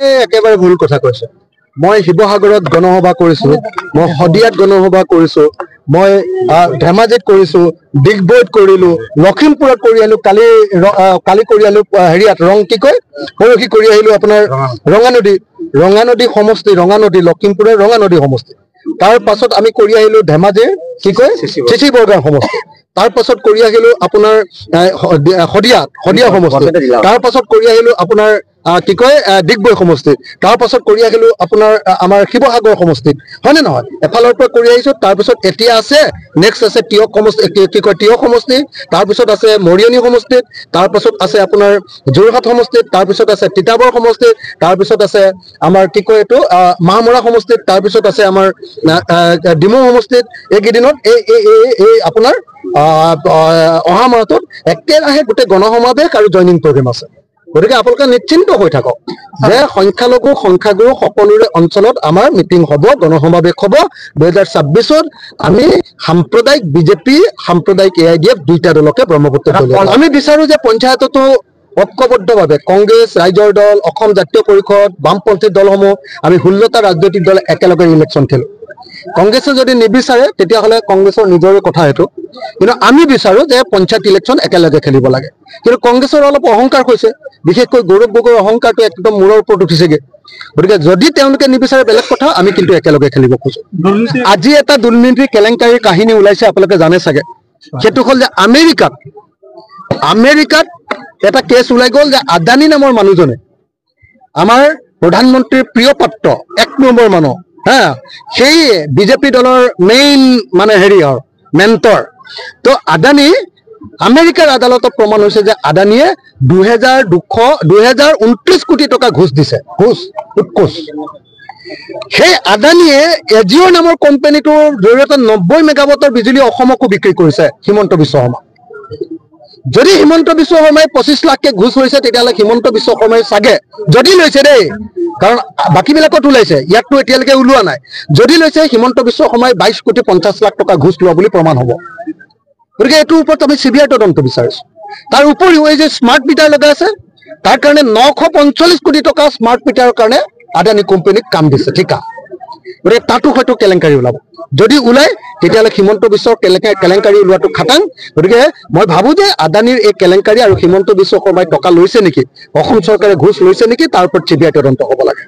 একেবাৰে ভুল কথা কৈছে। মই শিৱসাগৰত গণসভা কৰিছো, মই শদিয়াত গণসভা কৰিছো, মই ধেমাজিত কৰিছো, ডিগবৈত কৰিলো, লখিমপুৰত কৰি আহিলো, কালি কৰি আহিলো হেৰিয়াত কি কয় পৰহি কৰি আহিলো আপোনাৰ ৰঙানদী সমষ্টি, লখিমপুৰৰ ৰঙানদী সমষ্টি। তাৰ পাছত আমি কৰি আহিলো ধেমাজিৰ কি কয় চিচি বৰগাঁও সমষ্টি। তাৰ পাছত কৰি আহিলো আপোনাৰ শদিয়া সমষ্টি। তাৰ পাছত কৰি আহিলো আপোনাৰ কি কয় ডিগবৈ সমষ্টিত। তাৰ পাছত কৰি আহিলো আপোনাৰ আমাৰ শিৱসাগৰ সমষ্টিত, হয়নে নহয়? এফালৰ পৰা কৰি আহিছো। তাৰপিছত এতিয়া আছে নেক্সট আছে তিয়ক সমষ্টি, তাৰপিছত আছে মৰিয়নি সমষ্টিত, তাৰপিছত আছে আপোনাৰ যোৰহাট সমষ্টিত, তাৰপিছত আছে তিতাবৰ সমষ্টিত, তাৰপিছত আছে আমাৰ কি কয় এইটো মাহমৰা সমষ্টিত, তাৰপিছত আছে আমাৰ ডিমৌ সমষ্টিত। এইকেইদিনত এই আপোনাৰ অহা মাহটোত একেৰাহে গোটেই গণসমাৱেশ আৰু জইনিং প্ৰগ্ৰেম আছে। গতিকে আপোনালোকে নিশ্চিন্ত হৈ থাকক যে সংখ্যাগুৰু সকলোৰে অঞ্চলত আমাৰ মিটিং হ'ব, গণসমাৱেশ হ'ব। 2026ত আমি সাম্প্ৰদায়িক বিজেপি, সাম্প্ৰদায়িক AIDF দুইটা দলকে ব্ৰহ্মপুত্ৰ আমি বিচাৰো যে পঞ্চায়ততো ঐক্যবদ্ধভাৱে কংগ্ৰেছ, ৰাইজৰ দল, অসম জাতীয় পৰিষদ, বামপন্থী দলসমূহ আমি 16টা ৰাজনৈতিক দলে একেলগে ইলেকশ্যন খেলো। কংগ্ৰেছে যদি নিবিচাৰে তেতিয়াহ'লে কংগ্ৰেছৰ নিজৰে কথা সেইটো, কিন্তু আমি বিচাৰো যে পঞ্চায়ত ইলেকশ্যন একেলগে খেলিব লাগে। কিন্তু কংগ্ৰেছৰ অলপ অহংকাৰ হৈছে, বিশেষকৈ গৌৰৱ গগৈৰ অহংকাৰটো একদম মূৰৰ ওপৰত উঠিছেগে। গতিকে যদি তেওঁলোকে নিবিচাৰে বেলেগ কথা, আমি কিন্তু একেলগে খেলিব খোজো। আজি এটা দুৰ্নীতি কেলেংকাৰীৰ কাহিনী ওলাইছে, আপোনালোকে জানে চাগে। সেইটো হ'ল যে আমেৰিকাত এটা কেছ ওলাই গ'ল যে আদানী নামৰ মানুহজনে, আমাৰ প্ৰধানমন্ত্ৰীৰ প্ৰিয় পাত্ৰ 1 নম্বৰ মানুহ, সেই বিজেপি দলৰ মেইন মানে মেণ্টৰ। তো আদানী আমেৰিকাৰ আদালতত প্ৰমাণ হৈছে যে আদানীয়ে 2029 কোটি টকা ঘোষ দিছে, উৎকোচ। সেই আদানীয়ে এজিঅ' নামৰ কোম্পানীটোৰ জৰিয়তে 90 মেগাৱাটৰ বিজুলী অসমকো বিক্ৰী কৰিছে হিমন্ত বিশ্ব শৰ্মা। যদি হিমন্ত বিশ্ব শৰ্মাই 25 লাখকে ঘোষ লৈছে, তেতিয়াহ'লে হিমন্ত বিশ্ব শৰ্মাই চাগে, যদি লৈছে দেই, কাৰণ বাকীবিলাকত ওলাইছে, ইয়াততো এতিয়ালৈকে ওলোৱা নাই, যদি লৈছে হিমন্ত বিশ্ব শৰ্মাই 22 কোটি 50 লাখ টকা ঘোষ লোৱা বুলি প্ৰমাণ হ'ব। গতিকে এইটোৰ ওপৰত আমি CBI তদন্ত বিচাৰিছো। তাৰ উপৰিও এই যে স্মাৰ্ট মিটাৰ লগাই আছে, তাৰ কাৰণে 945 কোটি টকা স্মাৰ্ট মিটাৰৰ কাৰণে আদানী কোম্পানীক কাম দিছে ঠিকা। গতিকে তাতো হয়তো কেলেংকাৰী ওলাব। যদি ওলাই তেতিয়াহ'লে হিমন্ত বিশ্বৰ কেলেংকাৰী ওলোৱাটো খাটাং। গতিকে মই ভাবো যে আদানীৰ এই কেলেংকাৰী আৰু হিমন্ত বিশ্ব শৰ্মাই টকা লৈছে নেকি, অসম চৰকাৰে ঘোষ লৈছে নেকি, তাৰ ওপৰত CBI তদন্ত হ'ব লাগে।